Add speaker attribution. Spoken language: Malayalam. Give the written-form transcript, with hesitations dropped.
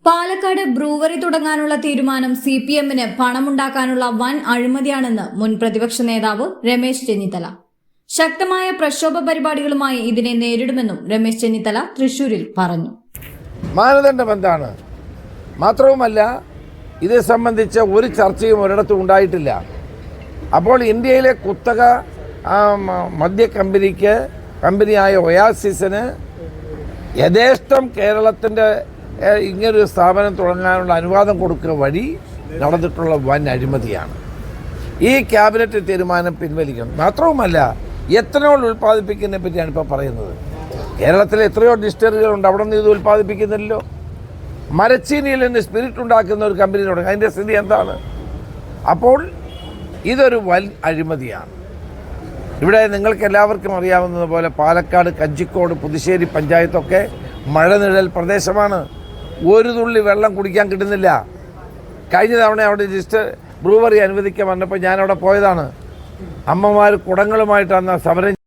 Speaker 1: പാലക്കാട് ബ്രൂവറി തുടങ്ങാനുള്ള തീരുമാനം CPM-ന് പണമുണ്ടാക്കാനുള്ള വൻ അഴിമതിയാണെന്ന് മുൻ പ്രതിപക്ഷ നേതാവ് രമേശ് ചെന്നിത്തല. ശക്തമായ പ്രക്ഷോഭ പരിപാടികളുമായി ഇതിനെ നേരിടുമെന്നും രമേശ് ചെന്നിത്തല തൃശൂരിൽ പറഞ്ഞു.
Speaker 2: മാനദണ്ഡം എന്താണ്? മാത്രവുമല്ല, ഇത് സംബന്ധിച്ച ഒരു ചർച്ചയും ഒരിടത്തും ഉണ്ടായിട്ടില്ല. അപ്പോൾ ഇന്ത്യയിലെ കുത്തക മദ്യ കമ്പനിയായ ഒയാസിസിന് യഥേഷ്ടം കേരളത്തിൻ്റെ ഇങ്ങനൊരു സ്ഥാപനം തുടങ്ങാനുള്ള അനുവാദം കൊടുക്കുക വഴി നടന്നിട്ടുള്ള വൻ അഴിമതിയാണ്. ഈ ക്യാബിനറ്റ് തീരുമാനം പിൻവലിക്കണം. മാത്രവുമല്ല, എത്തനോൾ ഉൽപ്പാദിപ്പിക്കുന്നതിനെ പറ്റിയാണ് ഇപ്പോൾ പറയുന്നത്. കേരളത്തിൽ എത്രയോ ഡിസ്റ്റിലറികളുണ്ട്, അവിടെ നിന്ന് ഇത് ഉൽപ്പാദിപ്പിക്കുന്നില്ലല്ലോ. മരച്ചീനിയിൽ നിന്ന് സ്പിരിറ്റ് ഉണ്ടാക്കുന്ന ഒരു കമ്പനി തുടങ്ങി, അതിൻ്റെ സ്ഥിതി എന്താണ്? അപ്പോൾ ഇതൊരു വൻ അഴിമതിയാണ്. ഇവിടെ നിങ്ങൾക്ക് എല്ലാവർക്കും അറിയാവുന്നതുപോലെ പാലക്കാട്, കഞ്ചിക്കോട്, പുതുശ്ശേരി പഞ്ചായത്തൊക്കെ മഴനിഴൽ പ്രദേശമാണ്. ഒരു തുള്ളി വെള്ളം കുടിക്കാൻ കിട്ടുന്നില്ല. കഴിഞ്ഞ തവണ അവിടെ ബ്രൂവറി അനുവദിക്കാൻ വന്നപ്പോൾ ഞാനവിടെ പോയതാണ്. അമ്മമാർ കുടങ്ങളുമായിട്ടാണ് സമരം